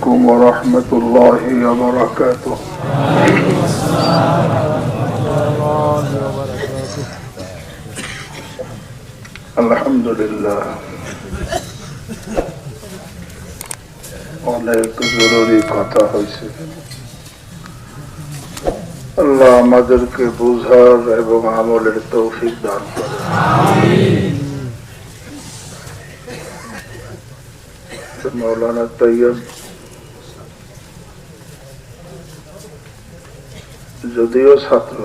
عليكم ورحمة الله وبركاته. الحمد لله অনেক জরুরি কথা হয়েছে। আল্লাহ আমাদেরকে বুঝার এবং আমলের তৌফিক দান করে। মৌলানা তৈয়ব যদিও ছাত্র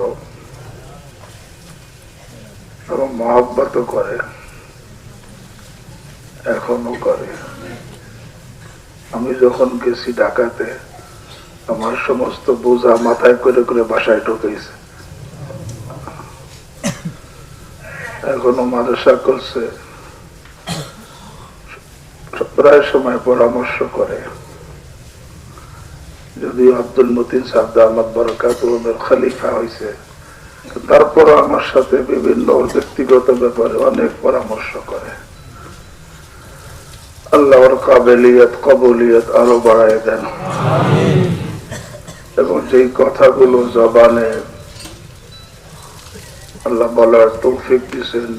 এবং মহব্বত করে, এখনো করে। আমি যখন গেছি ঢাকাতে, আমার সমস্ত বোঝা মাথায় করে করে বাসায় ঢুকেছে। এখনো মাদ্রাসা করছে, প্রায় সময় পরামর্শ করে। যদিও আব্দুল মতিন সাহেব দামাত বরকাতুহুর খলিফা হয়েছে, তারপর আমার সাথে বিভিন্ন ব্যক্তিগত ব্যাপারে অনেক পরামর্শ করে। আল্লাহর কাবিলিয়ত কবুলিয়ত আরো বাড়ায় দেন এবং যেই কথাগুলো জবানে আল্লাহ বলার তৌফিক দিয়েছেন,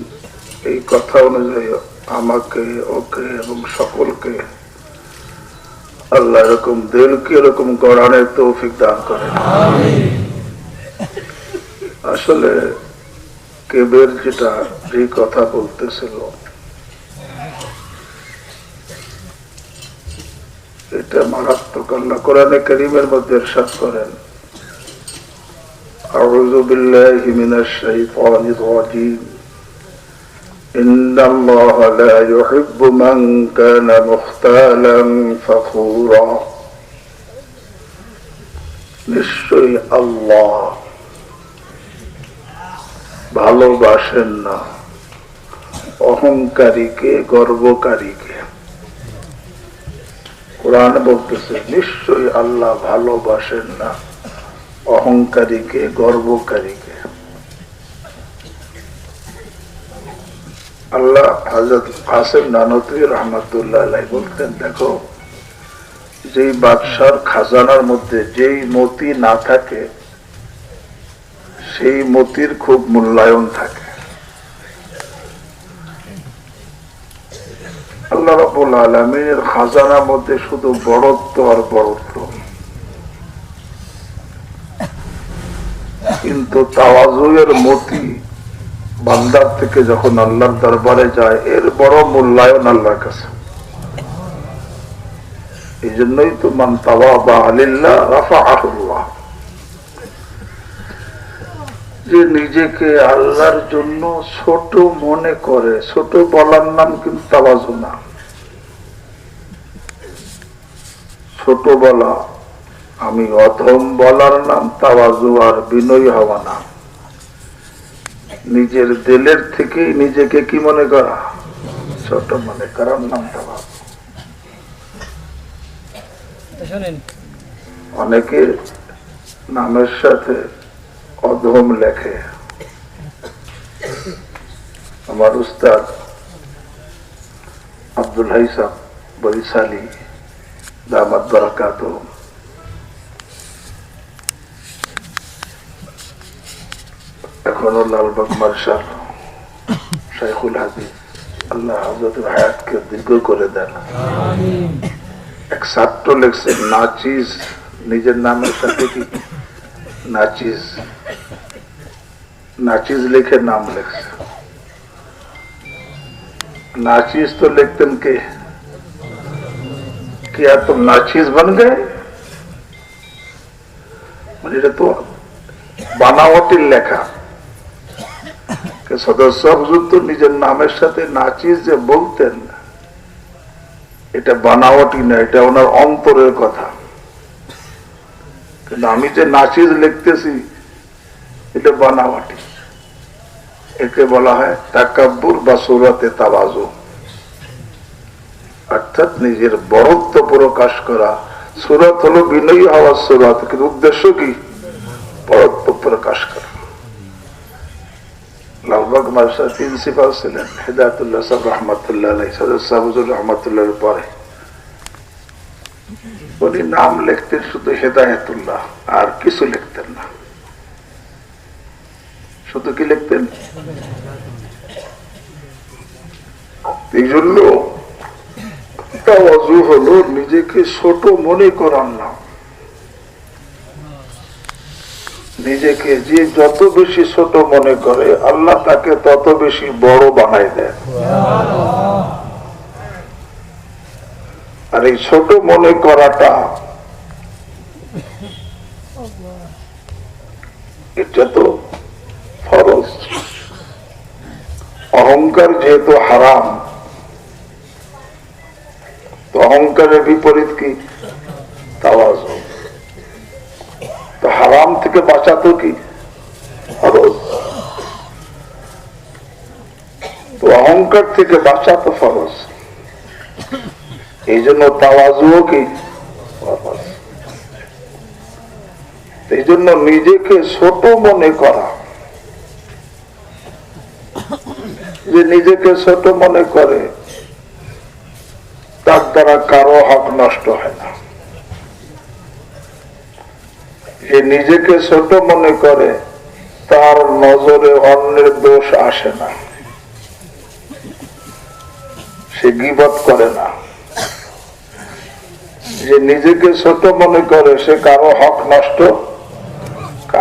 এই কথা অনুযায়ী আমাকে, ওকে এবং সকলকে আল্লাহ এরকম দিলকে এরকম গড়ানোর তৌফিক দান করেন। আসলে কেবের যেটা যে কথা বলতেছিল, এটা মারাত্মক। আল্লাহ কোরআনে কারীমের মধ্যে ইরশাদ করেন, আউযু বিল্লাহি মিনাশ শাইতানির রাজীম, ইন্নাল্লাহা লা ইউহিব্বু মান কানা মুখতালান ফাখুরা। নিশ্চয়ই আল্লাহ ভালোবাসেন না অহংকারীকে, গর্বকারীকে। কোরআন বলতেছে নিশ্চয়ই আল্লাহ ভালোবাসেন না অহংকারীকে, গর্বকারীকে। আল্লাহ হযরত কাসেম নানতভী রাহমাতুল্লাহ আলাইহি বলতেন, দেখো, যেই বাদশার খাজানার মধ্যে যেই মতি না থাকে, সেই মতির খুব মূল্যায়ন থাকে। আল্লাহ রাব্বুল আলামিনের খাজানার মধ্যে শুধু বড়ত্ব আর বড়ত্ব, কিন্তু তাওয়াজুয়ের মতি বান্দার থেকে যখন আল্লাহর দরবারে যায়, এর বড় মূল্যায়ন আল্লাহর কাছে। এই জন্যই তো মান তাওয়াবা লিল্লাহ রাফাআহুল্লাহ, যে নিজেকে আল্লাহর জন্য ছোট মনে করে। ছোট বলার নাম কিন্তু তাওয়াজু না। ছোট বলা, আমি অধম বলার নাম তাওয়াজু আর বিনয়ী হওয়া না। নিজের দিলের থেকে নিজেকে কি মনে করা, ছোট মনে করার নাম তাওয়াজু। অনেকে নামের সাথে অধম লেখে। আমার উস্তাদ আব্দুল হাই সাহেব বরিশালী দামাত বারাকাতুহু, এখনো লালবাগ মার্শাল শাইখুল হাদিস, আল্লাহ হযরতের হায়াতকে দীর্ঘ করে দেন। এক ছাত্র লেখছে নাচিজ, নিজের নামের সাথে কি নাচিজ, नाचीज लिखे नाम लिख। नाचीज तो लिखते के क्या तुम नाचीज बन गए, মানে তো বানাওয়াটি লেখা। সদস্য হুজুর তো নিজের নামের সাথে নাচিজ যে বলতেন, এটা বানাওয়াটি না, এটা ওনার অন্তরের কথা। কিন্তু আমি যে নাচিজ লিখতেছি এটা বানাওয়াটি। একে বলা হয় তাকাব্বুর বা সুরাতে তাওয়াজু, অর্থাৎ নিজের বড়ত্ব প্রকাশ করা। সুরত হলো বিনয়ী হওয়ার সুরত, কিন্তু উদ্দেশ্য কি? বড়ত্ব প্রকাশ করা। লালবাগ মাদ্রাসার প্রিন্সিপাল ছিলেন হেদায়েতুল্লাহ সাহেব রহমাতুল্লাহ আলাইহি, সদর সাহেব হুজুর রহমাতুল্লাহর পরে উনি নাম লিখতেন শুধু হেদায়েতুল্লাহ, আর কিছু লিখতেন না। শুধু কি লিখতেন? এই জন্য তাওয়াজু হলো নিজেকে ছোট মনে করার নাম। নিজেকে যে যত বেশি ছোট মনে করে আল্লাহ তাকে তত বেশি বড় বানায় দেন। আর এই ছোট মনে করাটা এটা তো ফরজ। অহংকার যেহেতু হারাম, তো অহংকারের বিপরীত কি? তাওয়াজু। তো হারাম থেকে বাঁচাতো কি? ফরজ। তো অহংকার থেকে বাঁচাতো ফরজ, এই জন্য তাওয়াজুও কি ফরজ। এই জন্য নিজেকে ছোট মনে করা, যে নিজেকে ছোট মনে করে তার দ্বারা কারো হক নষ্ট হয় না। যে নিজেকে ছোট মনে করে তার নজরে অন্যের দোষ আসে না, সে গীবত করে না। যে নিজেকে ছোট মনে করে সে কারো হক নষ্ট,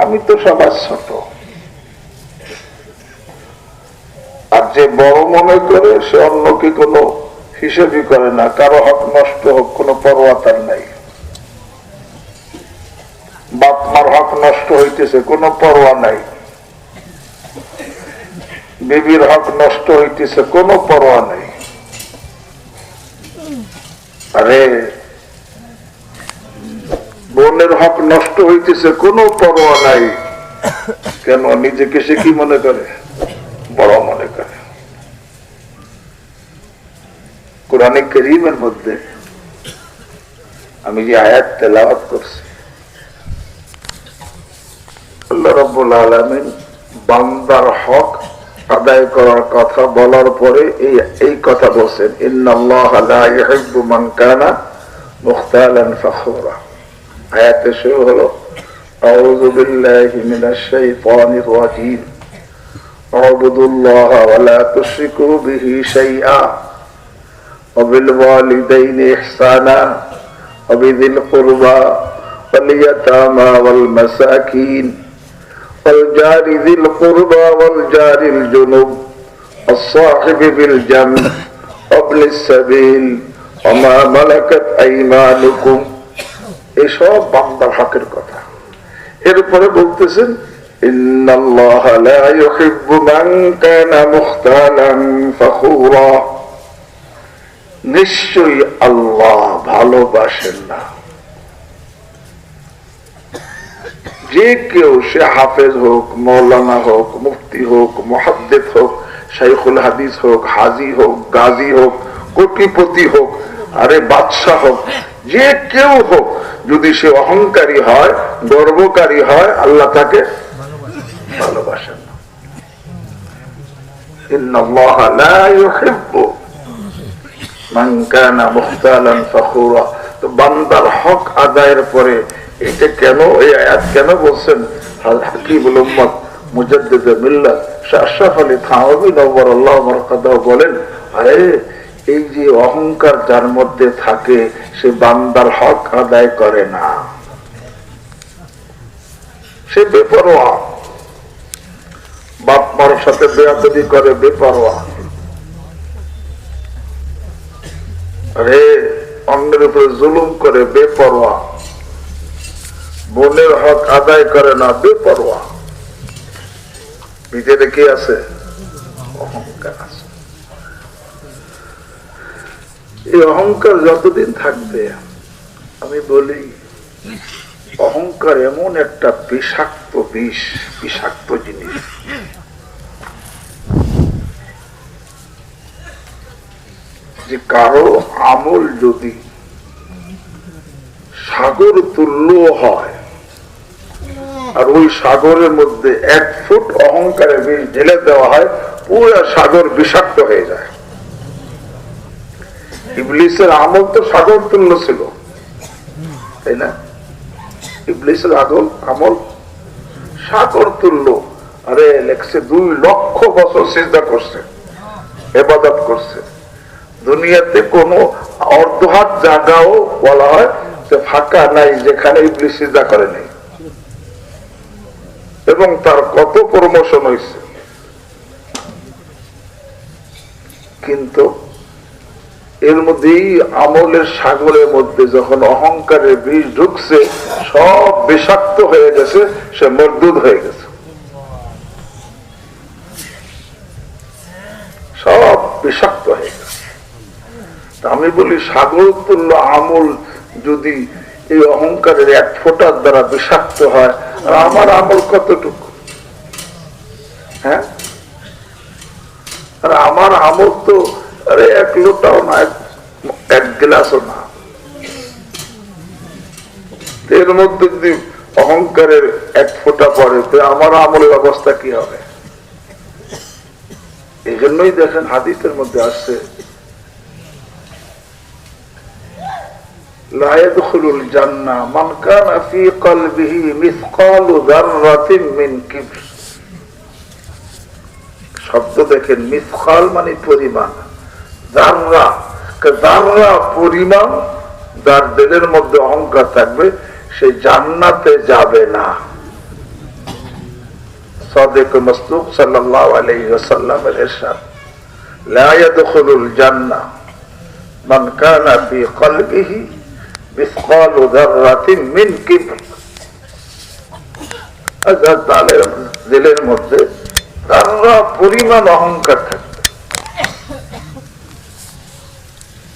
আমি তো সবার ছোট। আর যে বড় মনে করে সে অন্যকে কোনো হিসেবই করে না, কারো হক নষ্ট হোক কোনো পরোয়া তার নাই। বাপ মার হক নষ্ট হইতেছে কোনো পরোয়া নাই, বিবির হক নষ্ট হইতেছে কোনো পরোয়া নাই। আরে বোনের হক নষ্ট হইতেছে কোনো পরোয়া নাই, কেন? নিজেকে সে কি মনে করে? বড় মনে করে। কোরআনে কারীমের মধ্যে আমি যে আয়াত তেলাওয়াত করছি, আল্লাহ রাব্বুল আলামিন বান্দার হক আদায় করার কথা বলার পরে এই কথা বলছেন, ইন্নাল্লাহা লা ইউহিব্বু মান কানা মুখতালান ফখুরা। আয়াতের শুরু হলো আউযু বিল্লাহি মিনাশ শাইতানির রাজীম আ'বুদুল্লাহা ওয়া লা তুশরিকু বিহি শাইআ ওয়া বিল ওয়ালিদাইনি ইহসানা ওয়া বিযিল কুরবা ওয়াল ইয়াতামা ওয়াল মাসাকিন والجار ذي القربى والجار الجنب الصاحب بالجنب وابن السبيل وما ملكت أيمانكم। এসব বান্দার হকের কথা। এরপরে বলতেছেন ইন্নাল্লাহা লা ইউহিব্বু মান কানা মুখতালান ফখুরা। নিশ্চয়ই আল্লাহ ভালোবাসেন না যে কেউ, সে হাফেজ হোক, মৌলানা হোক, মুফতি হোক, মুহাদ্দিস হোক, শাইখুল হাদিস হোক, হাজি হোক, গাজী হোক, কোটিপতি হোক, আরে বাদশাহ হোক, যে কেউ হোক, যদি সে অহংকারী হয়, গর্বকারী হয়, আল্লাহ তাকে ভালোবাসেন না। ইন্নাল্লাহা লা ইউহিব্বু মান কানা মুখতালান ফখুরা। তো বান্দার হক আদায়ের পরে এটা কেন, এই আয়াত কেন বলছেন? হাকিমুল উম্মত মুজাদ্দিদ মিল্লাত শাহ আশরাফ আলী থানভী নওয়ারাল্লাহু মারকাদাহু বলেন, আরে এই যে অহংকার যার মধ্যে থাকে সে বান্দার হক আদায় করে না, সে বেপরোয়া, বাপ মার সাথে বেয়াদবি করে, বেপরোয়া। আরে অন্যের উপরে জুলুম করে, বেপরোয়া। বোনের হক আদায় করে না, বেপরোয়া। ভিতরে কি আছে? অহংকার আছে। এই অহংকার যতদিন থাকবে, আমি বলি অহংকার এমন একটা বিষাক্ত বিষ, বিষাক্ত জিনিস, যে কারো আমল যদি সাগর তুল্য হয় আর ওই সাগরের মধ্যে 1 ফুট অহংকারের বিষ ঢেলে দেওয়া হয়, পুরো সাগর বিষাক্ত হয়ে যায়। ইবলিসের আমল তো সাগর তুল্য ছিল, তাই না? ইবলিসের আমল সাগর তুল্য। আরে লেখছে 2 লক্ষ বছর সিজদা করছে, ইবাদত করছে। দুনিয়াতে কোন অর্ধ হাত জায়গাও বলা হয় যে ফাঁকা নাই যেখানে ইবলিস সিজদা করে নাই। এবং তার কত প্রমোশন হয়েছে। কিন্তু এর মধ্যেই আমলের সাগরের মধ্যে যখন অহংকারের বীজ ঢুকছে, সব বিষাক্ত হয়ে গেছে, সে মরদুদ হয়ে গেছে, সব বিষাক্ত হয়ে গেছে। আমি বলি সাগর তুল্য আমল যদি এই অহংকারের 1 ফোঁটার দ্বারা বিষাক্ত হয়, আর আমার আমল কতটুকু? হ্যাঁ, আর আমার আমল তো আরে 1 লোটাও না, 1 গ্লাসও না। এর মধ্যে যদি অহংকারের 1 ফোঁটা পড়ে, তো আমার আমলের অবস্থা কি হবে? এই জন্যই দেখেন হাদিসের মধ্যে আসছে, লা ইয়াদখুলুল জান্নাহ মান কানা ফী কলবিহি মিসকালু যাররাতিন মিন কিবর। শব্দ দেখেন, মিসকাল মানে পরিমাণ, যাররা যাররা পরিমাণ যার দিলের মধ্যে অহংকার থাকবে, সে জান্নাতে যাবে না। সাদিক মাসদুক সাল্লাল্লাহু আলাইহি ওয়াসাল্লামের ইরশাদ, লা ইয়াদখুলুল জান্নাহ মান কানা ফী কলবিহি মিসকালু যাররাতিন মিন কিবর। যার দিলের মধ্যে যারা পরিমাণ অহংকার থাকবে,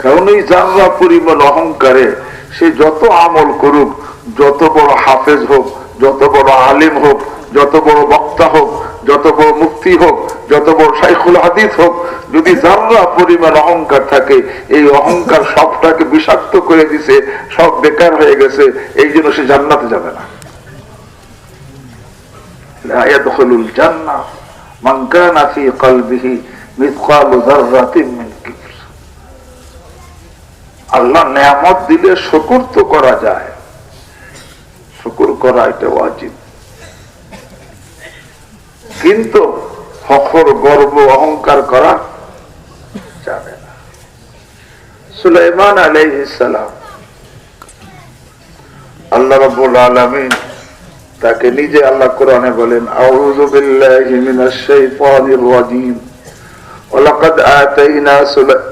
কারণ এই যারা পরিমাণ অহংকারে সে যত আমল করুক, যত বড় হাফেজ হোক, যত বড় আলিম হোক, যত বড় বক্তা হোক, যত বড় মুফতি হোক, যত বড় শাইখুল হাদিস হোক, যদি যারা পরিমাণ অহংকার থাকে, এই অহংকার সবটাকে বিষাক্ত করে দিছে, সব বেকার হয়ে গেছে। এই জন্য সে জান্নাতে যাবে না। লা ইয়াদখুলুল জান্নাহ মান কানা ফী কলবিহি মিসকালু যাররাতিন মিন কিবর। আল্লাহ নেয়ামত দিলে শুকর তো করা যায়, শুকর করা এটা ওয়াজিব, কিন্তু ফখর, গর্ব, অহংকার করা যাবে না। সুলাইমান আলাইহিস সালাম, আল্লাহ রাব্বুল আলামিন তাকে নিজে আল্লাহ কোরআনে বলেন, আউযু বিল্লাহি মিনাশ শাইতানির রাজীম, ওয়ালাকাদ আতাইনা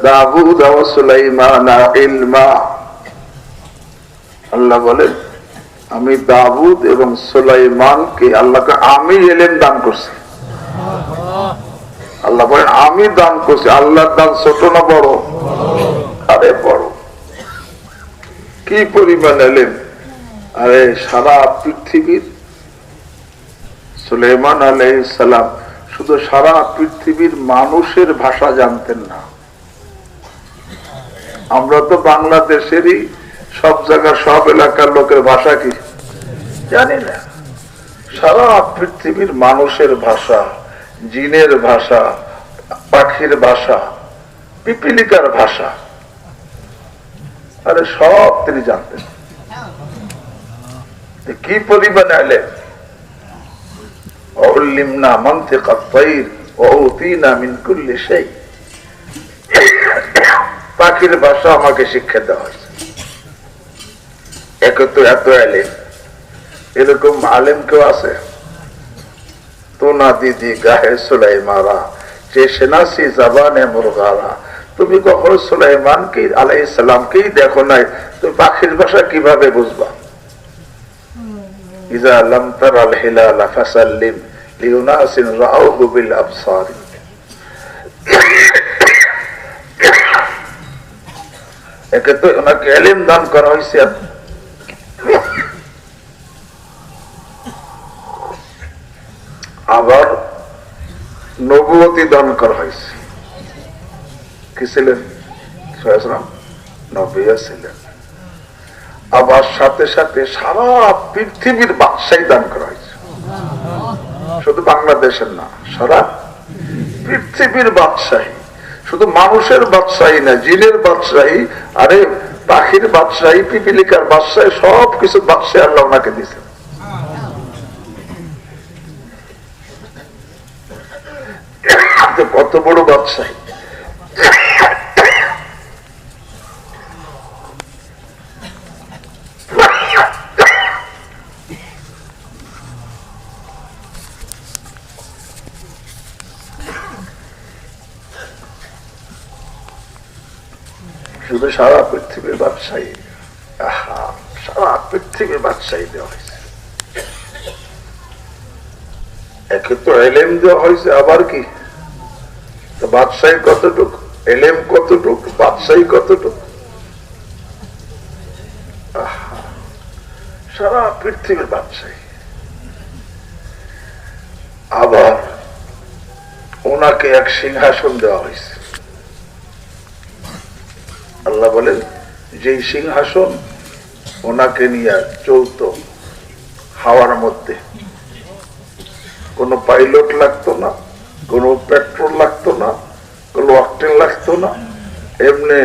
দাউদা ওয়া সুলাইমানা ইলমা। আল্লাহ বলেন, আমি দাউদ এবং সুলাইমানকে, আল্লাহকে আমি ইলম দান করছি। আল্লাহ বলেন আমি দান করছি। আল্লাহর দান ছোট না বড়? আরে বড়। কি পরিমাণ ইলম! আরে সারা পৃথিবীর, সুলাইমান আলাইহিস সালাম শুধু সারা পৃথিবীর মানুষের ভাষা জানতেন না। আমরা তো বাংলাদেশেরই সব জায়গার সব এলাকার লোকের ভাষা কি জানি না। সারা পৃথিবীর মানুষের ভাষা, জিনের ভাষা, পাখির ভাষা, পিপিলিকার ভাষা, আরে সব তিনি জানতেন। কি পরিমাণ এলেন! উল্লিমনা মানতিকাত তায়র ওয়া উতিনা মিন কুল্লি শাই। পাখির ভাষা আমাকে শিক্ষা দেওয়া হয়েছে। একে তো এত এলেন, এরকম আলেম কেউ আছে? তো না দিদি গাহে সুলাইমারা যে সেনাসি জাবানে মুরগারা। তুমি কখনো সুলাইমানকে আলাইহিস সালামকেই দেখো নাই, তুমি পাখির ভাষা কিভাবে বুঝবা? ইজা লাম তারাল হিলালা ফাসাল্লিম লিউনাসিন রাউহু বিল আবসার। একে তো ওনাকে ইলম দান করা হয়েছে, আবার নবুয়তি দান করা হয়েছে। কি ছিলেন? নবী ছিলেন। আবার সাথে সাথে সারা পৃথিবীর বাদশাহী দান করা হয়েছে, শুধু বাংলাদেশের না, সারা পৃথিবীর বাদশাহী। শুধু মানুষের বাদশাহী না, জিনের বাদশাহী। আরে পাখির বাদশাহী, পিপিলিকার বাদশাহী, সবকিছু বাদশাহ আল্লাহ ওনাকে দিয়েছেন। কত বড় বাদশাহী! শুধু সারা পৃথিবীর বাদশাহী, সারা পৃথিবীর বাদশাহী দেওয়া হয়েছে। একে তো এলেম দেওয়া হয়েছে, আবার কি বাদশাহী কতটুকু, এলেম কতটুকু, বাদশাহী কতটুকু, সারা পৃথিবীর বাদশাহী। আবার ওনাকে এক সিংহাসন দেওয়া হয়েছে। আল্লাহ বলেন যে সিংহাসন ওনাকে নিয়ে চলত হাওয়ার মধ্যে, কোনো পাইলট লাগতো না, কোনো পেট্রোল লাগতো না, কোনো অক্টেন লাগতো না, এমনি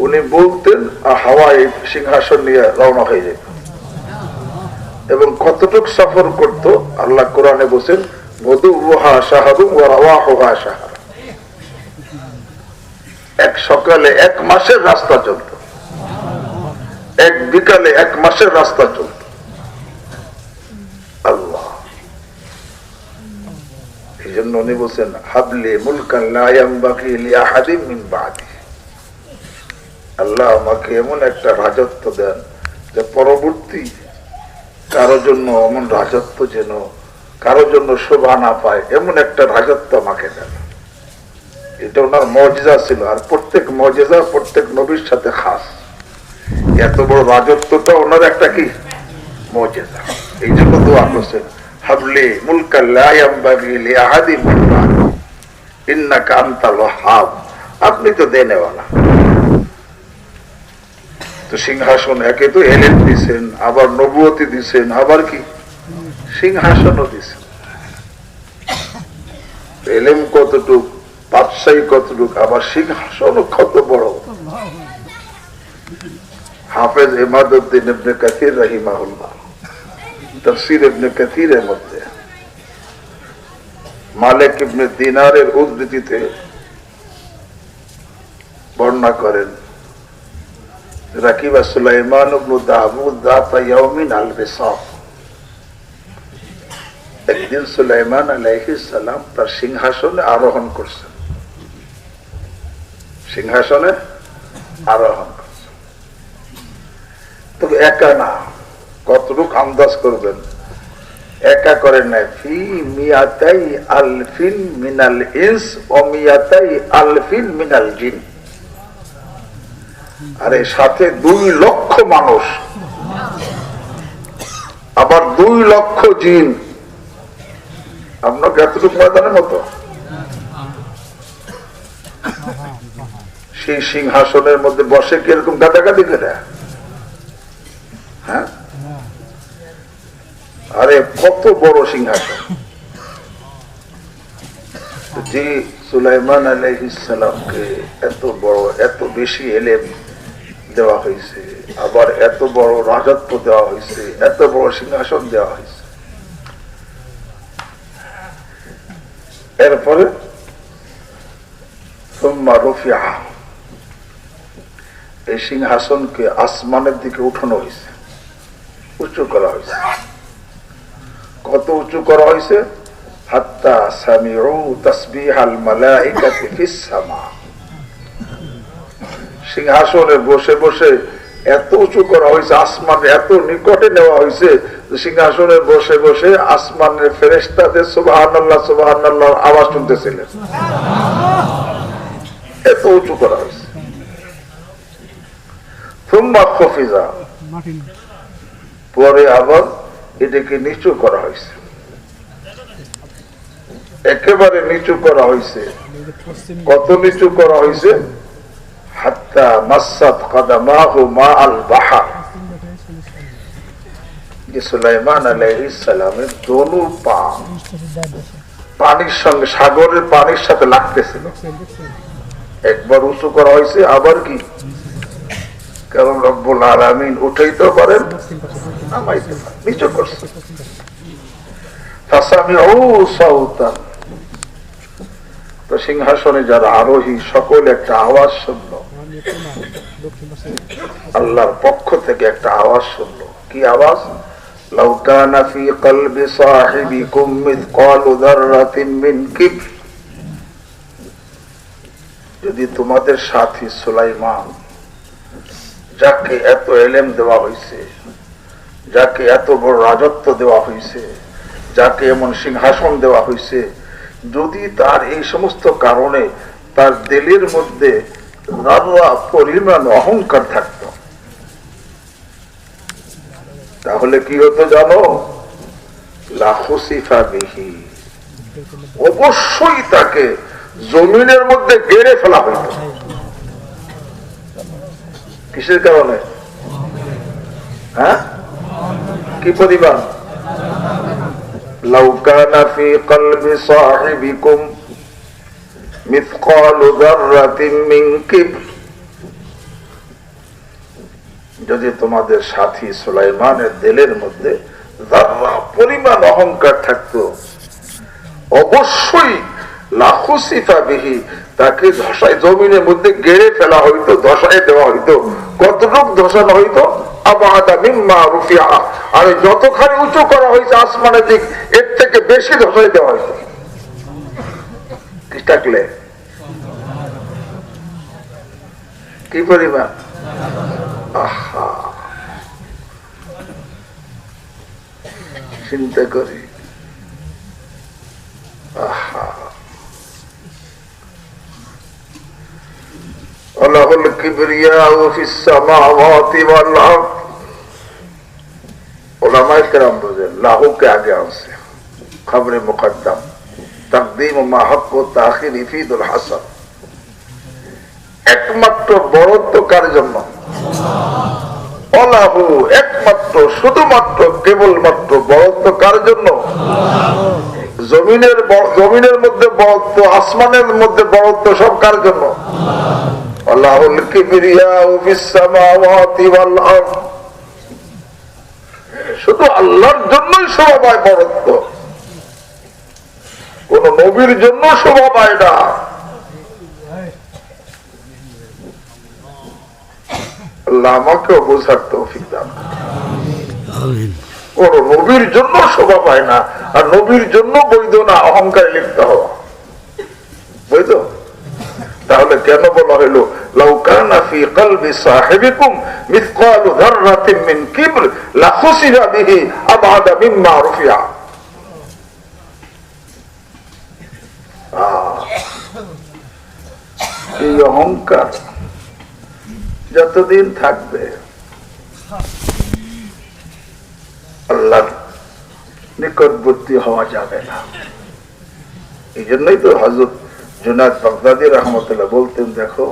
উনি বলতেন আর হাওয়ায় সিংহাসন নিয়ে রওনা হয়ে যেত। এবং কতটুক সফর করত আল্লাহ কোরআনে বলছেন, গদুহা শাহরুম ওয়া রাওয়াহুহা শাহর। এক সকালে 1 মাসের রাস্তা চলত, এক বিকালে 1 মাসের রাস্তা চলত। আল্লাহ এই জন্য উনি বলছেন, হাবলি মুলকান লা ইয়ানবাগি লিআহাদিন মিন বাদি। আল্লাহ আমাকে এমন একটা রাজত্ব দেন যে পরবর্তী কারো জন্য এমন রাজত্ব যেন কারো জন্য শোভা না পায়, এমন একটা রাজত্ব আমাকে দেন। এটা ওনার মুজিজা ছিল। আর প্রত্যেক মুজিজা প্রত্যেক নবীর সাথে খাস। এত বড় রাজত্বটা ওনার একটা কি মুজিজা। এই জন্য দোয়া করছেন, হাবলি মুলকান লা ইয়ানবাগি লিআহাদিন মিন বাদি ইন্নাকা আনতাল ওয়াহ্হাব। আপনি তো দেনেওয়ালা। তো সিংহাসন একে তো এলেন দিছেন, আবার নবুয়তি দিছেন, আবার কি সিংহাসনও দিছেন। এলেম কতটুক, বাদশাহী কতটুক, আবার সিংহাসনও কত বড়। হাফেজ ইমাদউদ্দিন ইবনে কাসির রাহিমাহুল্লাহ তাফসীর ইবনে কাসিরের মধ্যে মালিক ইবনে দিনারের উদ্ধৃতিতে বর্ণনা করেন, রাকিবা সুলাইমান ইবনে দাউদ যাতা ইয়াউমিন আল বিসাত। একদিন সুলাইমান আলাইহিস সালাম তার সিংহাসনে আরোহণ করছেন, সিংহাসনে আরোহণ করছেন। তবে একা না, কতটুক আন্দাজ করবেন, একা করেন নাই। ফি মিয়াতাই আলফিন মিনাল ইনস ওয়া মিয়াতাই আলফিন মিনাল জিন। আরে সাথে 2 লক্ষ মানুষ, আবার 2 লক্ষ জিন। আপনাকে এতটুকু ময়দানের মতো সেই সিংহাসনের মধ্যে বসে কিরকম গাদাগাদি করে। হ্যাঁ, আরে কত বড় সিংহাসন। যে সুলাইমান আলাইহিস সালামকে এত বড়, এত বেশি এলেম দেওয়া হয়েছে, আবার এত বড় রাজত্ব দেওয়া হয়েছে, এত বড় সিংহাসন দেওয়া হয়েছে। এরপরে এই সিংহাসনকে আসমানের দিকে উঠানো হয়েছে, উঁচু করা হয়েছে। কত উঁচু করা হয়েছে? হাত্তা সামিউ তাসবিহাল মালাইকাতি ফিস সামা। সিংহাসনে বসে বসে এত উঁচু করা হয়েছে, আসমানে এত নিকটে নেওয়া হয়েছে, সিংহাসনে বসে বসে আসমানের ফেরেশতাদের সুবহানাল্লাহ সুবহানাল্লাহ আওয়াজ শুনতেছিলেন। এত উঁচু করা হয়েছে। সুম্মা খুফিজা, পরে আবার এটাকে নিচু করা হয়েছে, একেবারে নিচু করা হয়েছে। কত নিচু করা হয়েছে? হাত্তা মাসাত কাদামাহু মা আল বাহার। যে সুলাইমান আলাইহিস সালামের দোনো পা পানির সঙ্গে, সাগরের পানির সাথে লাগতেছিল। একবার উঁচু করা হয়েছে, আবার কি কারণ রব্বুল আলামিন উঠাইতে পারেন, নামাইতে পারেন, নিচু করছে। তো সিংহাসনে যারা আরোহী সকল একটা আওয়াজ শুনল, আল্লাহর পক্ষ থেকে একটা আওয়াজ শুনল। কি আওয়াজ? লাউ কানা ফি কলবি সাহিবিকুম মিসকালু যাররাতিন মিন কিবর, যদি তোমাদের সাথী সুলাইমান, যাকে এত এলেম দেওয়া হয়েছে, যাকে এত বড় রাজত্ব দেওয়া হয়েছে, যাকে এমন সিংহাসন দেওয়া হয়েছে, যদি তার এই সমস্ত কারণে তার দিলের মধ্যে পরিমাণ অহংকার থাকত, তাহলে কি হতো জানো? লাখুসিফা বিহি, অবশ্যই তাকে জমিনের মধ্যে গেড়ে ফেলা হইত। কিসের কারণে? হ্যাঁ, কি পরিমাণ? লাউ কানা ফি কলবি সাহিবিকুম মিসকালু যাররাতিন মিন কিবর, যদি তোমাদের সাথী সুলাইমানের দিলের মধ্যে যাররা পরিমাণ অহংকার থাকতো, অবশ্যই লাখুসিফা বিহি, তাকে ধসায় জমিনের মধ্যে গেড়ে ফেলা হইতো, ধসায় দেওয়া হইতো। কতটুক ধসানো হইতো? আবাদা মিম্মা রুফিআ, আর যতখানি উঁচু করা হয়েছে আসমানের দিক, এর থেকে বেশি ধসায় দেওয়া হইতো। কি থাকলে কি পরিমাণ? আহা, চিন্তা করি। আহা, লাহুল কিবরিয়াউ ফিস সামাওয়াতি ওয়াল আরদ। উলামায়ে কেরাম বলেন লাহুকে আগে আছে, খবরে মুকদ্দম, তাকদীম মা হক ও তাখির ইফিদুল হাসান। একমাত্র বড়ত্ব কার জন্য? অলাহু, একমাত্র, শুধুমাত্র, কেবলমাত্র বড়ত্ব কার জন্য? জমিনের মধ্যে বড়ত্ব, আসমানের মধ্যে বড়ত্ব, সব কার জন্য? আল্লাহুল কিবরিয়াউ ফিস সামাওয়াতি ওয়াল আরদ। শুধু আল্লাহর জন্যই শোভা পায় বড়ত্ব, কোন নবীর জন্য শোভা পায় না। আল্লাহ আমাকেও বোঝার তৌফিক দান। কোন নবীর জন্য শোভা পায় না, আর নবীর জন্য বৈধ না অহংকারে লিপ্ত হওয়া, বৈধ? তাহলে কেন বলা হইল লাউ কানা ফি কলবি সাহিবিকুম মিসকালু যাররাতিন মিন কিবর লাখুসিফা বিহি আবাদা মিম্মা রুফিআ? এই অহংকার যতদিন থাকবে আল্লাহর নিকটবর্তী হওয়া যাবে না। এই জন্যই তো হযরত জুনায়েদ বাগদাদী রাহমাতুল্লাহ বলতেন, দেখো,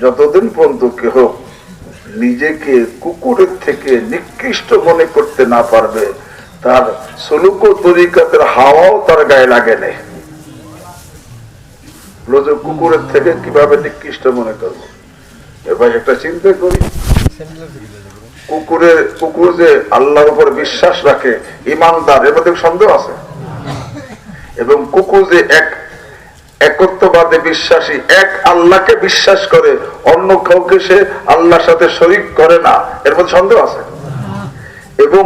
যতদিন পর্যন্ত কেহ নিজেকে কুকুরের থেকে নিকৃষ্ট মনে করতে না পারবে, তার সুলুক ও তরিকাতের হাওয়াও তার গায়ে লাগে নেই। কুকুরের থেকে কিভাবে নিকৃষ্ট মনে করবো? এবার একটা চিন্তা করি, কুকুর যে আল্লাহর উপর বিশ্বাস রাখে, ইমানদার, এর মধ্যে সন্দেহ আছে? এবং কুকুর যে একত্ববাদে বিশ্বাসী, এক আল্লাহকে বিশ্বাস করে, অন্য কাউকে সে আল্লাহর সাথে শরীক করে না, এর মধ্যে সন্দেহ আছে? এবং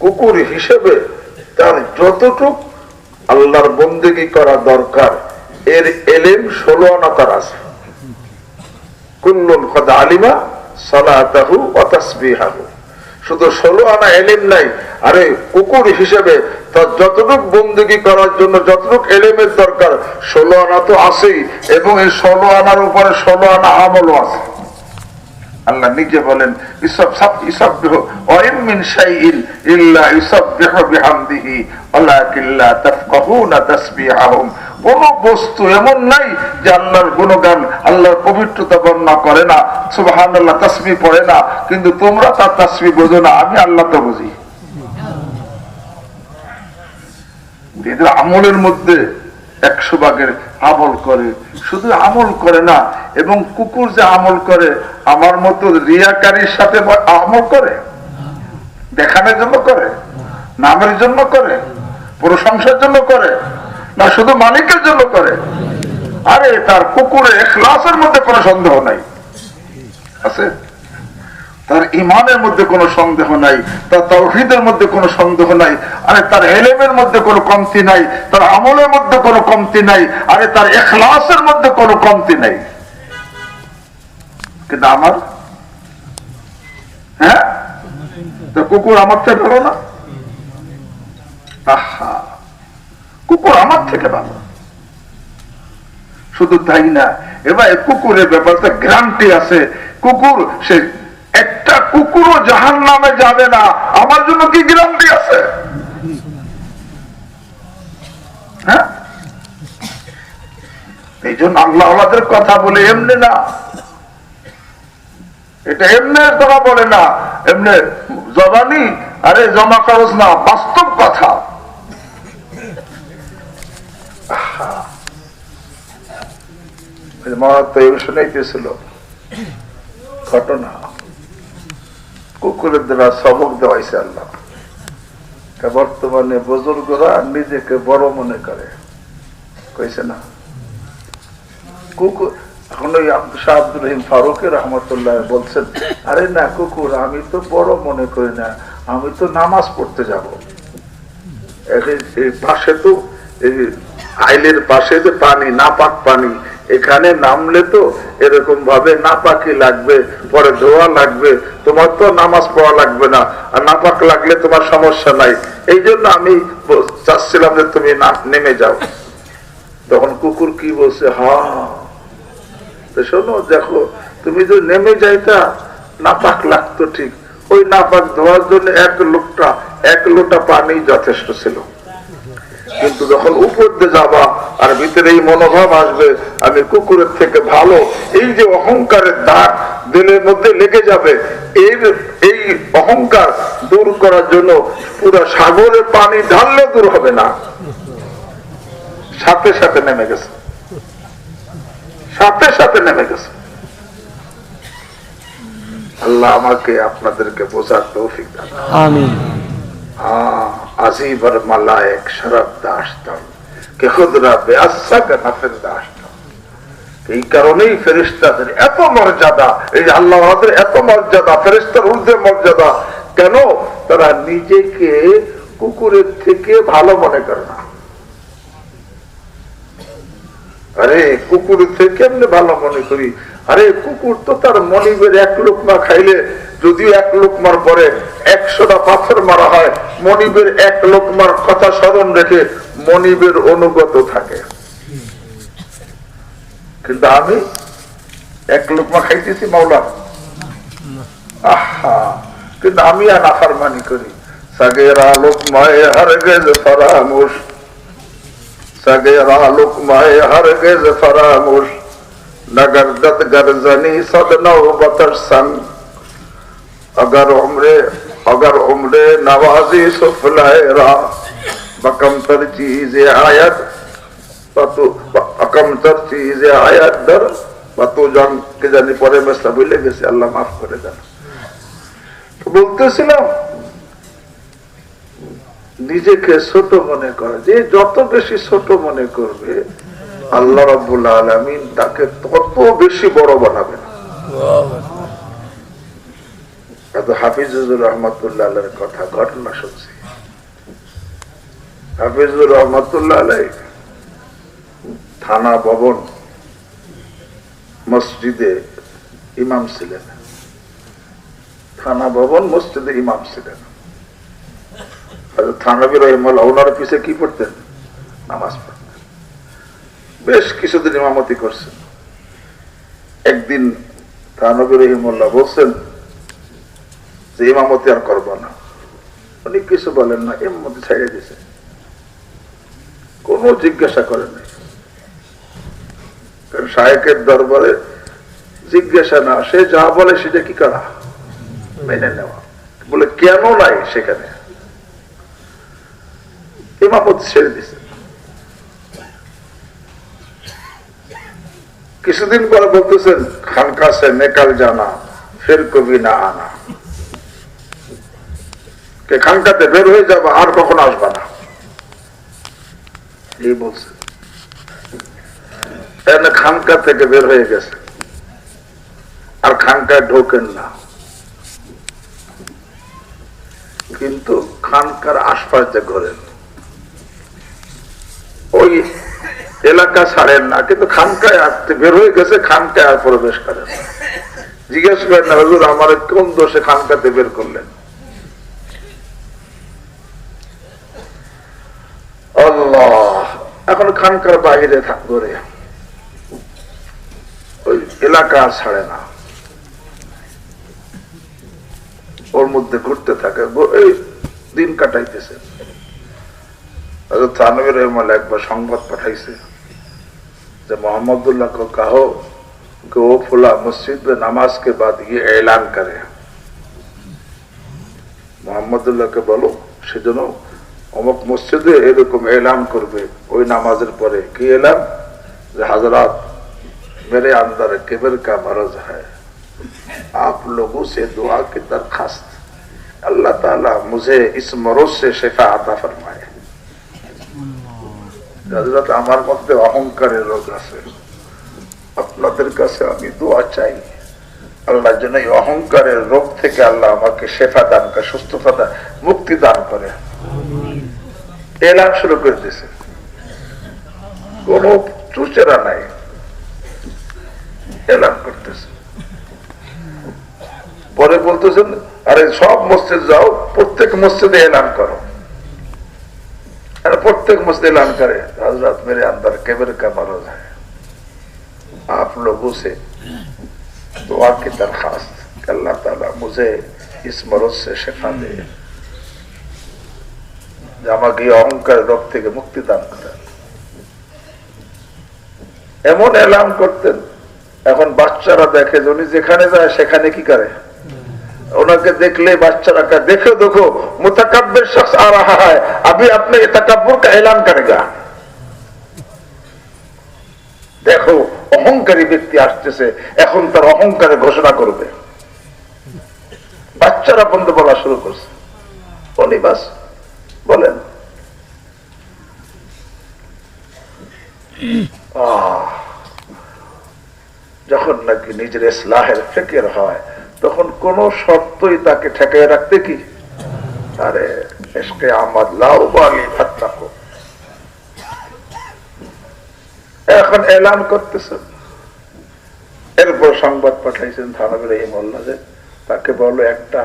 কুকুর হিসেবে তার যতটুক আল্লাহর বন্দেগী করা দরকার, এর এলেম 16 আনা তার আছে। কুল্লুন কদ আলিমা সালাতাহু ওয়া তাসবিহাহু, শুধু 16 আনা এলেম নাই। আরে কুকুর হিসেবে তার যতটুক বন্দেগী করার জন্য যতটুক এলেমের দরকার 16 আনা তো আছেই, এবং এই 16 আনার উপরে 16 আনা আমলও আছে। আল্লাহ নিজে বলেন ইসাববিহু ওয়া ইন মিন শাইইন ইল্লা ইসাববিহু বিহামদিহি ওয়ালাকিন লা তাফকাহুনা তাসবিহাহুম। কোন বস্তু এমন নাই যে আল্লাহর গুণগান, আল্লাহর পবিত্রতা বর্ণনা করে না, সুবহানাল্লাহ তাসবিহ পড়ে না, কিন্তু তোমরা তার তাসবিহ বোঝো না, আমি আল্লাহ তো বুঝি। এদের আমলের মধ্যে 100 ভাগের আমল করে, শুধু আমল করে না, এবং কুকুর যে আমল করে আমার মতো রিয়াকারীর সাথে আমল করে, দেখানোর জন্য করে, নামের জন্য করে, প্রশংসার জন্য করে, না শুধু মালিকের জন্য করে? আরে তার কুকুরের ইখলাসের মধ্যে কোনো সন্দেহ নাই, আছে? তার ইমানের মধ্যে কোনো সন্দেহ নাই, তার তাওহীদের মধ্যে কোনো সন্দেহ নাই, আরে তার ইলমের মধ্যে কোনো কমতি নাই, তার আমলের মধ্যে কোনো কমতি নাই, আরে তার ইখলাসের মধ্যে কোনো কমতি নাই। কিন্তু আমার, হ্যাঁ, তো কুকুর আমার থেকে ভালো না? আহা, কুকুর আমার থেকে ভালো। শুধু তাই না, এবার কুকুরের ব্যাপারটা গ্যারান্টি আছে। কুকুর, সে একটা কুকুরও জাহান্নামে যাবে না, আমার জন্য কি গ্যারান্টি আছে? হ্যাঁ, এই জন্য আল্লাহ আমাদের কথা বলে এমনি না, এটা এমনি কথা বলে না, এমনি জবানি আরে জমা কাগজ না, বাস্তব কথা। শুনাইতেছিল ঘটনা, কুকুরের দ্বারা সবক দেওয়াইছে আল্লাহ। বর্তমানে বুজুর্গরা নিজেকে বড় মনে করে, কইছে না কুকুর। এখন ওই শাহ আব্দুর রহিম ফারুক রহমতুল্লাহ বলছেন, আরে না কুকুর আমি তো বড় মনে করি না, আমি তো নামাজ পড়তে যাব। পাশে তো আইলের পাশে যে পানি, নাপাক পানি, এখানে নামলে তো এরকম ভাবে নাপাকি লাগবে, পরে ধোয়া লাগবে, তোমার তো নামাজ পড়া লাগবে না, আর নাপাক লাগলে তোমার সমস্যা নাই, এই জন্য আমি চাচ্ছিলাম যে তুমি নেমে যাও। তখন কুকুর কি বলছে, হ্যাঁ শোনো, দেখো তুমি যদি নেমে যাইতা নাপাক লাগতো ঠিক, ওই নাপাক ধোয়ার জন্য এক লোটা পানি যথেষ্ট ছিল, কিন্তু যখন উপর দিয়ে যাবা আর ভিতরে এই মনোভাব আসবে আমি কুকুরের থেকে ভালো, এই যে অহংকারের দাগ দিলের মধ্যে লেগে যাবে, এই অহংকার দূর করার জন্য পুরো সাগরে পানি ঢাললে দূর হবে না, সাথে সাথে নেমে গেছে, সাথে সাথে নেমে গেছে। আল্লাহ আমাকে আপনাদেরকে বোঝার তৌফিক দান। আমিন। আজিবর মালায়েক শরব দাশতন কে খুদরা বেআসা কা নফর দাশতন। এই কারণেই ফেরেশতাদের এত মর্যাদা, এই আল্লাহ আমাদের এত মর্যাদা, ফেরেশতার ঊর্ধ্বে মর্যাদা কেন? তারা নিজেকে কুকুরের থেকে ভালো মনে করে না। আরে কুকুর থেকে এমনি ভালো মনে করি, আরে কুকুর তো তার মনিবের 1 লোকমা খাইলে, যদিও 1 লোকমার পরে 100টা পাথর মারা হয়, মনিবের 1 লোকমার কথা স্মরণ রেখে মনিবের অনুগত থাকে। কিন্তু আমি 1 লোকমা খাইতেছি মাওলা, আহা, কিন্তু আমি আর নাফরমানি করি। সাগেরা লোকমায় হরগিজ ফরামুশ, सगेरा लुकमाए हरगिज़ फरामुश, नगरदत गर्जनी सद नौबतर संग, अगर उम्रे नवाजी सुफलहरा, बकमतर चीज़ आयत अकमतर चीज़ आयत दर बतू जंग के जानी परे में सभी लेगे से अल्लाह माफ करे जाना। तो बोलते ছিলাম নিজেকে ছোট মনে করে, যে যত বেশি ছোট মনে করবে আল্লাহ রাব্বুল আলামিন তাকে তত বেশি বড় বানাবেন। হাফিজুর রহমতুল্লাহ আলাইহির কথা ঘটনা শুনছি। হাফিজুর রহমতুল্লাহ আলাইহি থানা ভবন মসজিদে ইমাম ছিলেন, থানা ভবন মসজিদে ইমাম ছিলেন। থানবী রাহিমাহুল্লাহ ওনার পিছে কি পড়তেন? নামাজ পড়তেন। বেশ কিছুদিন ইমামতি করছেন। একদিন থানবী রাহিমাহুল্লাহ বলছেন যে ইমামতি আর করব না। উনি কিছু বলেন না, ইমামতি ছেড়ে দিয়েছে, কোনো জিজ্ঞাসা করেন নাই। কারণ শায়েখের দরবারে জিজ্ঞাসা না, সে যা বলে সেটা কি করা, মেনে নেওয়া। বলে কেন নাই সেখানে, ইমামত ছেড়ে দিছে। কিছুদিন পরে বলতেছেন খানকা সে নিকাল জানা ফের কবি না আনা, খানকাতে বের হয়ে যাবে আর কখনো আসবা না, এই বলছে। খানকা থেকে বের হয়ে গেছে, আর খানকায় ঢোকেন না, কিন্তু খানকার আশপাশ যে ঘোরেন ওই এলাকা ছাড়েন না, কিন্তু খানকায় আসতে বের হয়ে গেছে, খানকায় আর প্রবেশ করেন। জিজ্ঞেস করেন না হুজুর আমার কোন দোষে খানকাতে বের করলেন? আল্লাহ, এখন খানকার বাইরে ঘুরে ওই এলাকা ছাড়ে না, ওর মধ্যে ঘুরতে থাকে, এই দিন কাটাইতেছে। থানবীর রহমান একবার সংবাদ পাঠাইছে যে मोहम्मदुल्लाह को कहो कि वो फुला मस्जिद में नमाज के बाद ये ऐलान करे, মোহাম্মদুল্লাহকে বলো সেজন্য অমুক মসজিদে এরকম এলান করবে ওই নামাজের পরে। কি এলান? যে हजरात मेरे अंदर किबर का मरज है, आप लोगों से दुआ की दरखास्त, अल्लाह ताला मुझे इस मरज से शिफा अता फरमाए। हजरत আমার মধ্যে অহংকারের রোগ আছে, আপনাদের কাছে আমি দোয়া চাই আল্লাহ যেন এই অহংকারের রোগ থেকে আল্লাহ আমাকে শেফা দান করে, সুস্থতা দান, মুক্তি দান করে। এলান শুরু করে দিয়েছে, কোন চুচেরা নাই, এলান করতেছে। পরে বলতেছেন আরে সব মসজিদ যাও, প্রত্যেক মসজিদে এলান করো। प्रत्येक मस्जिद ऐलान करे हजरत मेरे अंदर किबर का मरज है, आप लोगों से दुआ की दरखास्त, अल्लाह ताला मुझे इस मरज से शिफा दे, আমাকে অহংকার রোগ থেকে মুক্তি দান করেন। এমন এলান করতেন, এখন বাচ্চারা দেখে উনি যেখানে যায় সেখানে কি করে, उनके देख ले बादशाह का देखो देखो मुतकब्बिर शख्स आ रहा है, अभी अपने तकब्बुर का ऐलान करेगा, देखो অহংকারী ব্যক্তি আসতেছে, এখন তার অহংকারের ঘোষণা করবে। বাচ্চারা বন্ধ বলা শুরু করছে, উনি বাস বলেন যখন নাকি নিজের ইসলাহের ফিকির হয় তখন কোন শর্তই তাকে ঠেকায় রাখতে কি, আরে ইশকে আমদ লাউবালি ফাত্তাকু। এখন এলান করতেছেন, এরপর সংবাদ পাঠাইছেন থানবী রহিমাহুল্লাহ যে তাকে বলল একটা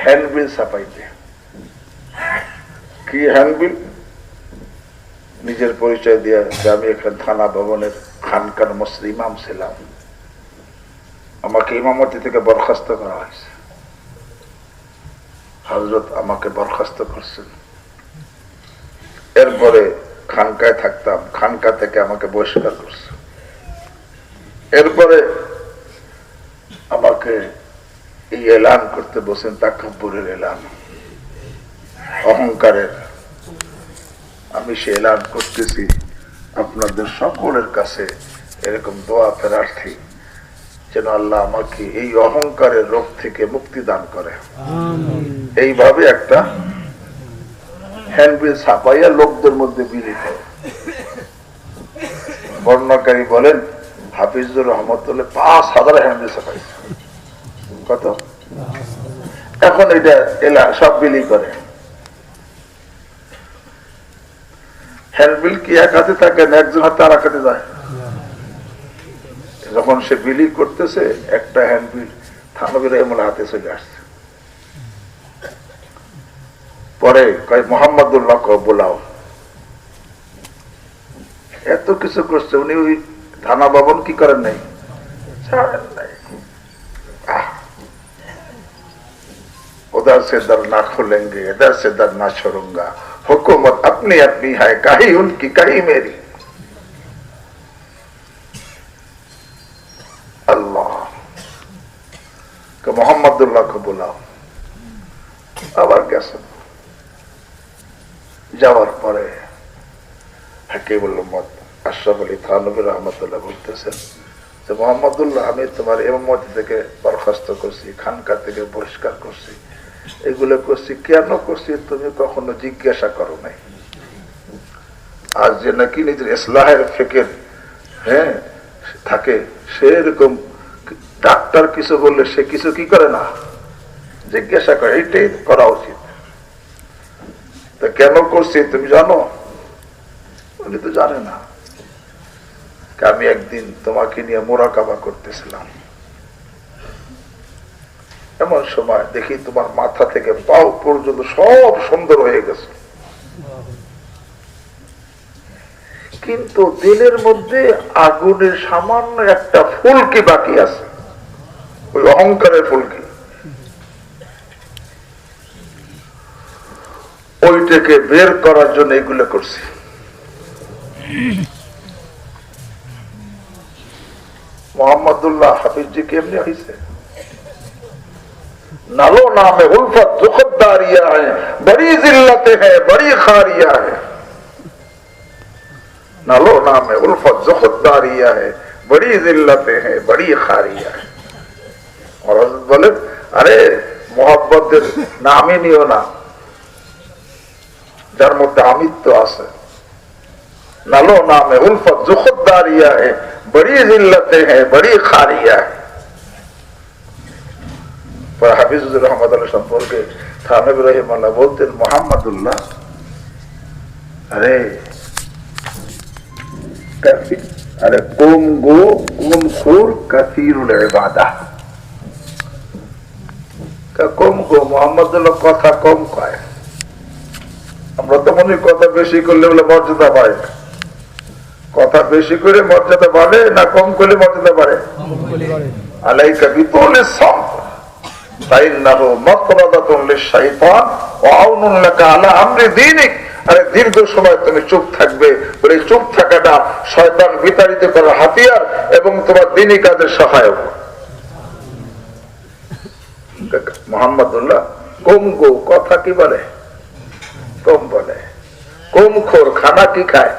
হ্যান্ডবিল ছাপাইতে। কি হ্যান্ডবিল? নিজের পরিচয় দিয়ে যে আমি এখানে থানা ভবনের খানকার মসজিদ ইমাম ছিলাম, আমাকে ইমামতি থেকে বরখাস্ত করা হয়েছে, হযরত আমাকে বরখাস্ত করছেন। এরপরে খানকায় থাকতাম, খানকা থেকে আমাকে বহিষ্কার করছে। এরপরে আমাকে এই এলান করতে বসেন, তাকাব্বুরের এলান, অহংকারের। আমি সে এলান করতেছি আপনাদের সকলের কাছে এরকম দোয়া প্রার্থী যেন আল্লাহ আমাকে এই অহংকারের রোগ থেকে মুক্তি দান করে। এইভাবে একটা হ্যান্ডবিল ছাপাইয়া লোকদের মধ্যে বিলি করে। বর্ণনাকারী বলেন হাফিজুর রহমতুল্লাহ 5000 হ্যান্ডবিল ছাপাইছে। কত? এখন এটা এলা সব বিলি করে। হ্যান্ডবিল কি এক হাতে থাকে না একজন হাতে আর এক হাতে যায়? যখন সে বিলি করতেছে একটা হ্যান্ডবিল থানবী রহিমাহুল্লাহ হাতে চলে আসছে। পরে কয় মোহাম্মদুল্লাহ কে বোলাও। এত কিছু করছে, উনি ওই থানা ভবন কি করেন নাই, ছাড়েন নাই। उधर से दर ना खोलेंगे, इधर से दर ना छोड़ूंगा, हुकूमत अपनी अपनी है, कहीं उनकी कहीं मेरी। अल्लाह मोहम्मदुल्लाह को बुलाओ। আবার গেছেন, যাওয়ার পরে হাকিমুল উম্মত আশরাফ আলী থানভী রহমাতুল্লাহ বলতেছেন যে মোহাম্মদুল্লাহ, আমি তোমার ইমামতি থেকে বরখাস্ত করছি, খানকা থেকে বহিষ্কার করছি, এগুলো করছি। কেন করছি তুমি কখনো জিজ্ঞাসা করো নাই? আর যে নাকি নিজের ইসলাহের ফিকির থাকে, সে এরকম ডাক্তার কিছু বললে সে কিছু কি করে না, জিজ্ঞাসা করে। এইটাই করা উচিত। তা কেন করছি তুমি জানো? উনি তো জানে না। আমি একদিন তোমাকে নিয়ে মোরাকাবা করতেছিলাম, এমন সময় দেখি তোমার মাথা থেকে পাও পর্যন্ত সব সুন্দর হয়ে গেছে, কিন্তু দিলের মধ্যে আগুনের সামান্য একটা ফুলকি বাকি আছে, ওই অহংকারের ফুলকি। ওইটাকে বের করার জন্য এগুলো করছি। মোহাম্মদুল্লাহ হাফিজি কেমনি হয়েছে? नालो नाम उल्फत जुखदारिया है, बड़ी जिल्लत है, बड़ी खारिया है। नालो नाम उल्फत जुखदारिया है, बड़ी जिल्लत है, बड़ी खारिया है। और हज़रत बोले, अरे मोहब्बतेर नामই নিও না যার মধ্যে আমিত্ব আছে। नालो नाम उल्फत जुखदारिया है, बड़ी जिल्लत है, बड़ी खारिया है। হাফিজুর রহমত আল্লাহ সম্পর্কে থানবী রাহিমাহুল্লাহ বলতেন, মুহাম্মাদুল্লাহ আরে কুম গো কুম খুর কাসীরুল ইবাদাহ। কম গো মুহাম্মাদুল্লাহ কথা কম কয়। আমরা তো মনে কথা বেশি করলে বলে মর্যাদা বাড়ে। কথা বেশি করে মর্যাদা বাড়ে না কম করলে মর্যাদা বাড়ে? আলাইকা বিতুলিস সামত দীর্ঘ সময় তুমি চুপ থাকবে, চুপ থাকাটা শয়তান বিতাড়িত করার হাতিয়ার এবং তোমার দ্বীনি কাজের সহায়ক। মুহাম্মদুল্লাহ কম গো কথা কি বলে? কম বলে। কম খোর খানা কি খায়?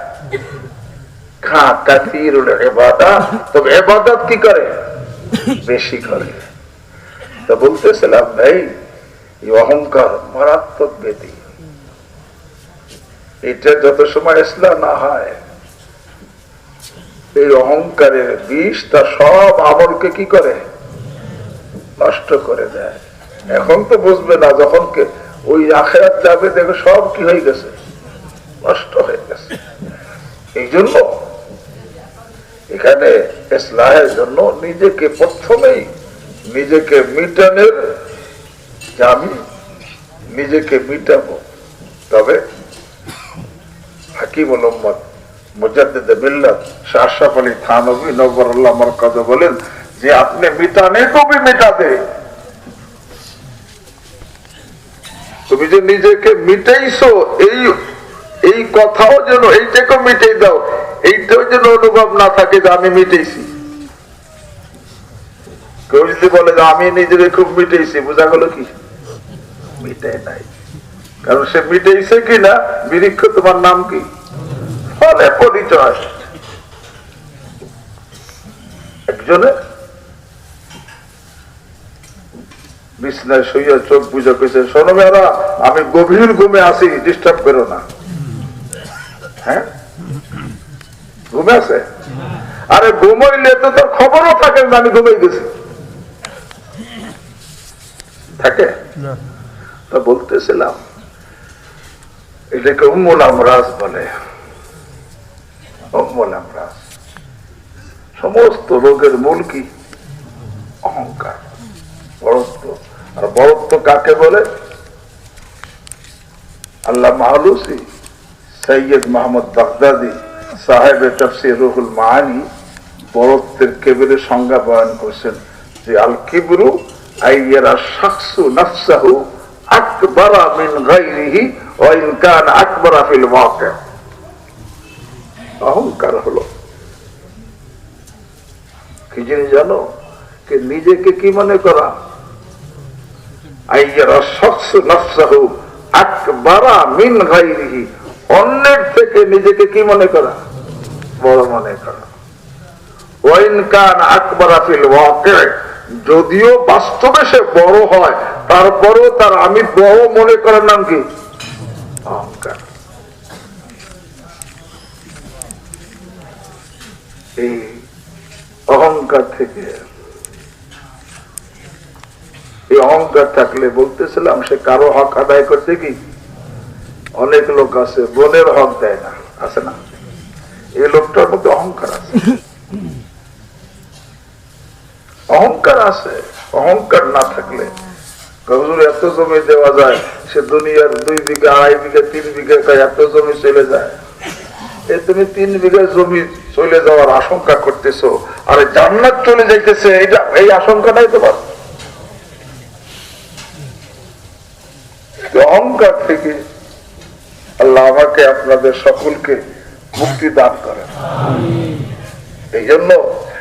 খা কাসীরুল ইবাদাহ, তবে ইবাদত কি করে? বেশি করে। তা বলতেছিলাম ভাই, এই অহংকার মারাত্মক ব্যাধি। এটা যত সময় ইসলাম না হয়, এই অহংকারের বিষ তা সব আমলকে কি করে? নষ্ট করে দেয়। এখন তো বুঝবে না, যখন ওই আখিরাত যাবে দেখো সব কি হয়ে গেছে, নষ্ট হয়ে গেছে। এই জন্য এখানে ইসলাহের জন্য নিজেকে প্রথমেই নিজেকে মিটানোর, যে আমি নিজেকে মিটাবো। তবে হাকিমুল উম্মত মুজাদ্দিদ মিল্লাত শাহ আশরাফ আলী থানভী নওয়ারুল্লাহ মারকাযে বলেন যে আপনি মিটানে কো ভি মিটা দে। তুমি যে নিজেকে মিটাইছো, এই কথাও যেন এইটাকে মিটাই দাও, এইটাও যেন অনুভব না থাকে যে আমি মিটাইছি। কেউ যদি বলে যে আমি নিজেকে খুব মিটাইছি, বোঝা গেল কি? মিটাই নাই। কারণ সে মিটাইছে কিনা নিরীক্ষ তোমার নাম কি? ফলে পরিচয়। একজনে বিছনায় শুইয়া চোখ বুঝা কইছে, শোনো মেয়েরা, আমি গভীর ঘুমে আছি, ডিস্টার্ব করো না। হ্যাঁ, ঘুমে আছে? আরে ঘুমাইলে তো তোর খবরও থাকে না আমি ঘুমাই গেছি, থাকে? তা বলতেছিলাম এটাকে উম্মুল আমরাজ বলে। উম্মুল আমরাজ, সমস্ত রোগের মূল কি? অহংকার, বড়ত্ব। আর বড়ত্ব কাকে বলে? আল্লাহ মাহলুসি সৈয়দ মাহমুদ বাগদাদি সাহেবের তাফসীর রুহুল মাআনি বড়ত্বের কেবরের সংজ্ঞা বয়ান করছেন যে আল কিবরু আইয়ারা শাখসু নাফসাহু আকবারা মিন গায়রিহি ওয়া ইন কানা আকবারা ফিল ওয়াকি'। অহংকার হলো কি জিনিস জানো? কি নিজেকে কি মনে করা? আইয়ারা শাখসু নাফসাহু আকবারা মিন গায়রিহি, অন্যের থেকে নিজেকে কি মনে করা? বড় মনে করা। ওয়াইন কান আকবারা ফিল ওয়াকি'আ, যদিও বাস্তবে সে বড় হয়, তারপরেও তার আমি বড় মনে করার নাম কি? অহংকার। এই অহংকার থেকে, এই অহংকার থাকলে বলতেছিলাম সে কারো হক আদায় করতে কি, অনেক লোক আছে বোনের হক দেয় না, আছে না? এই লোকটার মধ্যে অহংকার আছে, অহংকার আছে। অহংকার না থাকলে এত জমি দেওয়া যায়, সে দুনিয়ার 2 বিঘা 2.5 বিঘা 3 বিঘা এত জমি চলে যায়। তুমি 3 বিঘা জমি চলে যাওয়ার আশঙ্কা করতেছো, আর জান্নাত চলে যাইতেছে, এটা এই আশঙ্কা নাই তোমার? অহংকার থেকে আল্লাহ আমাকে আপনাদের সকলকে মুক্তি দান করেন। এই জন্য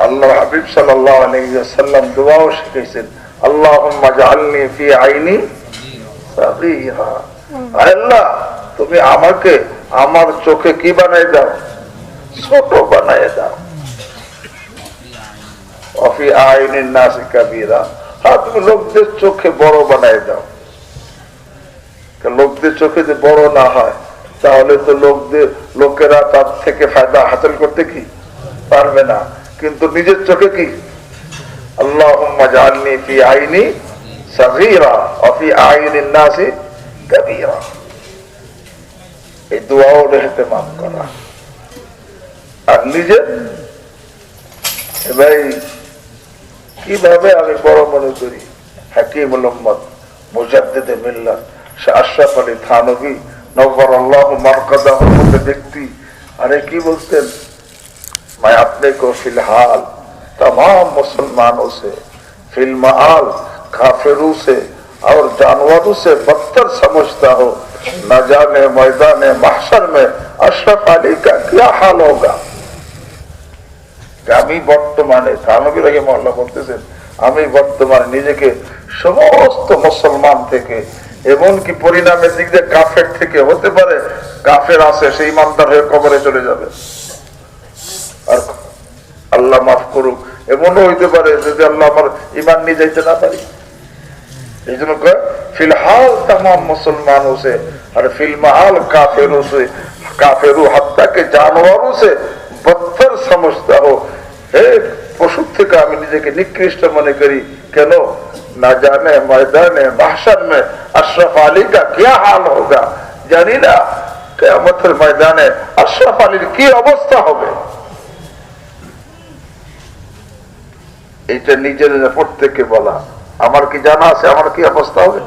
আল্লাহ হাবিব সাল্লাল্লাহু আলাইহি ওয়াসাল্লাম দোয়াও শিখাইছেন, আল্লাহুম্মা জাআলনি ফি আইনি সাগীরা। আল্লাহ তুমি আমাকে আমার চোখে কি বানায় দাও? ছোট বানায় দাও। ওয়াফি আইনিন নাসি কাবীরা, তুমি লোকদের চোখে বড় বানায় দাও। লোকদের চোখে যে বড় না হয়, তাহলে তো লোকেরা তার থেকে ফায়দা হাসিল করতে কি পারবে না। কিন্তু নিজের চোখে কি, আল্লাহুম্মা জাআলনি ফি আইনি সাগীরা ওয়া ফি আইনিন নাসি কাবীরা। এই দোয়াও ইহতিমাম করা। আর নিজে ভাই কিভাবে আমি বড় মনে করি? হাকিমুল উম্মত মুজাদ্দিদে মিল্লাত আশরাফ আলী থানভী নওয়ারাল্লাহু মারকাদাহুর মধ্যে ব্যক্তি, আরে কি বলতেন, मैं अपने को फिलहाल तमाम मुसलमानों से फिलमाल काफिरों से और जानवरों से बदतर समझता हो, न जाने मैदान महशर में अशरफ अली का क्या हाल होगा। আমি বর্তমানে থানভী রাহিমাহুল্লাহ বলতেছেন, আমি বর্তমানে নিজেকে সমস্ত মুসলমান থেকে, এমনকি পরিণামের দিক দিয়ে কাফের থেকে, হতে পারে কাফের আছে সেই ইমানদার হয়ে কবরে চলে যাবে, আর আল্লাহ মাফ করুক, এমনও হইতে পারে যদি আল্লাহ আমার ইমান নিয়ে যাইতে না পারি। এই জন্য ফিলহাল तमाम मुसलमानों से और फिलमाल काफिरों से काफिरों हत्ता के जानवरों से बदतर समझता हो। পশু থেকে আমি নিজেকে নিকৃষ্ট মনে করি, কেন? না জানে ময়দানে মাহশর মে আশরাফ আলী কা क्या हाल होगा, জানি না কিয়ামতের ময়দানে আশরাফ আলীর কি অবস্থা হবে। এটা নিজের প্রত্যেকে বলা, আমার কি জানা আছে আমার কি অবস্থা হবে?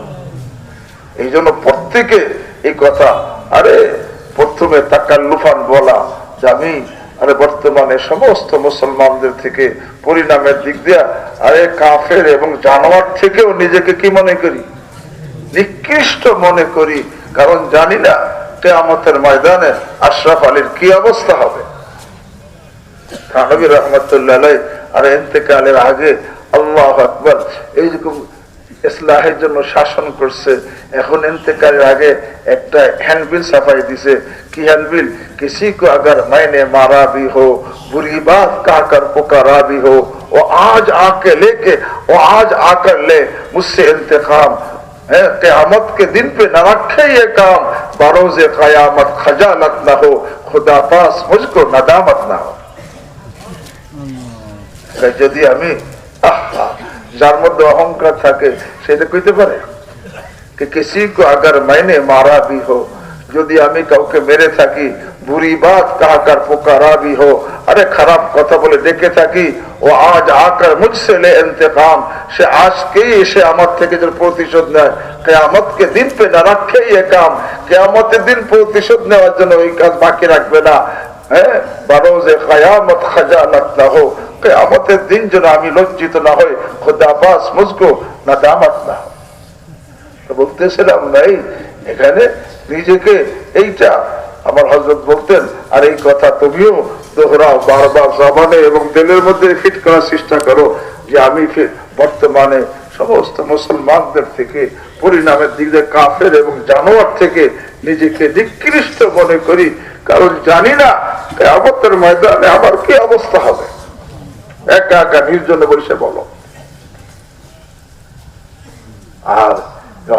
এই জন্য প্রত্যেকে এই কথা, আরে প্রথমে তাকাল্লুফান বলা যে আমি আরে বর্তমানে সমস্ত মুসলমানদের থেকে পরিণামের দিক দিয়া আরে কাফের এবং জানোয়ার থেকেও নিজেকে কি মনে করি? নিকৃষ্ট মনে করি, কারণ জানি না কিয়ামতের ময়দানে আশরাফ আলীর কি অবস্থা হবে। থানভী রাহমাতুল্লাহ আলাইহি আর ইন্তেকালের আগে আল্লাহু আকবার এইরকম ইসলাহের জন্য শাসন করছে। এখন ইন্তেকালের আগে একটা হ্যান্ডবিল ছাপাই দিছে, কি হ্যান্ডবিল? किसी को अगर मैंने मारा भी हो, बुरी बात कहकर पुकारा भी हो, वो आज आके लेके वो आज आकर ले मुझसे इंतकाम, क़यामत के दिन पे न रखे ये काम, बरोज़े क़यामत खजालत न हो, खुदा पास मुझको नदामत न हो। যদি আমি যার মধ্যে অহংকার থাকে সেটা কইতে পারে कि किसी को अगर मैंने मारा भी हो, যদি আমি কাউকে মেরে থাকি, বুরি বাত কাহাকার পুকারা भी हो, আরে খারাপ কথা বলে ডেকে থাকি, ও আজ আকার মুঝসে লে ইন্তেকাম, সে আজকেই এসে আমার থেকে যে প্রতিশোধ নেয়, কিয়ামত কে দিন পে না রাখে ये काम, কিয়ামতের দিন প্রতিশোধ নেওয়ার জন্য ওই কাজ বাকি রাখবে না। বারোজে কিয়ামত খজালত না হো, কিয়ামতের দিন যেন আমি লজ্জিত না হই, খুদা পাস মুঝকো নাদামত না हो। তো বলতেছিলাম নাই এখানে নিজেকে এইটা আমার হযরত বলতেন, আর এই কথা তুমিও দোহরাও বারবার জবানে এবং দিলের মধ্যে ফিট করার চেষ্টা করো যে আমি বর্তমানে সমস্ত মুসলমানদের থেকে পরিণামের দিক দিয়ে কাফের এবং জানোয়ার থেকে নিজেকে নিকৃষ্ট মনে করি, কারণ জানি না কিয়ামতের ময়দানে আমার কি অবস্থা হবে। একা একা নির্জনে বসে বলো। আর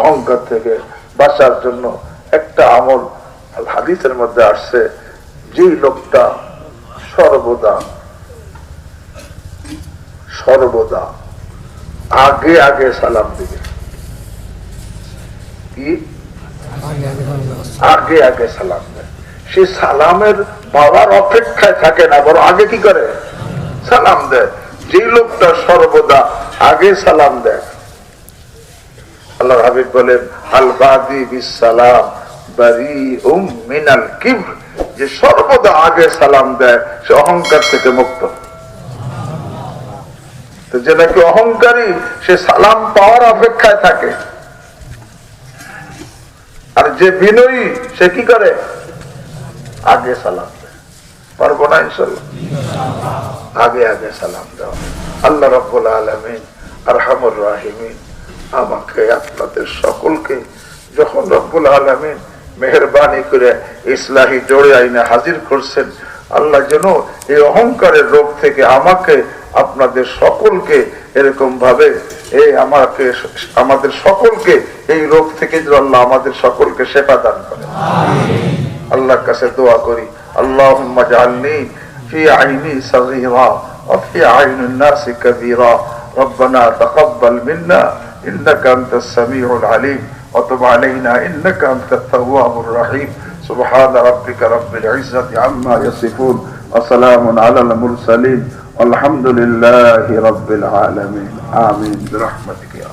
অহংকার থেকে বাঁচার জন্য একটা আমল হাদিসের মধ্যে আসছে, যে লোকটা সর্বদা সর্বদা আগে আগে সালাম দিবে, কি আগে আগে সালাম দেয়, সে সালামের পাওয়ার অপেক্ষায় থাকে না, বড় আগে কি করে সালাম দেয়। যে লোকটা সর্বদা আগে সালাম দেয়, আল্লাহ হাবিব বলেন আল বাদি বিস সালাম বারিউম মিনাল কিবর, যে সর্বদা আগে সালাম দেয় সে অহংকার থেকে মুক্ত। তো যে নাকি অহংকারী সে সালাম পাওয়ার অপেক্ষায় থাকে, আর যে বিনয়ী সে কি করে আগে সালাম দেয়। পারবো না ইনশাল্লাহ আগে আগে সালাম দেওয়া। আল্লাহ রাব্বুল আলামিন আরহামুর রাহিমিন আমাকে আপনাদের সকলকে যখন রব্বুল আলামিন মেহেরবানি করে ইসলাহি জোড়ে আইনে হাজির করছেন, আল্লাহ যেন এই অহংকারের রোগ থেকে আমাকে আপনাদের সকলকে এরকম ভাবে আমাদের সকলকে এই রোগ থেকে আল্লাহ আমাদের সকলকে শেফা দান করে। আল্লাহর কাছে দোয়া করি, আল্লাহুম্মা জাআলনি ফি আইনি সাগীরা ওয়া ফি আইনিন নাসি কাবীরা, রব্বানা তাকাব্বাল মিন্না ইন্নাকা আনতাস সামিউল আলিম ওয়া তুব আলাইনা ইন্নাকা আনতাত তাওয়াবুর রহিম। সুবহান রাব্বিকা রাব্বিল ইজ্জাতি আম্মা ইয়াসিফুন ওয়া সালামুন আলাল মুরসালিন আলহামদুলিল্লাহি রাব্বিল আলামিন। আমিন বিরহমাতিকা ইয়া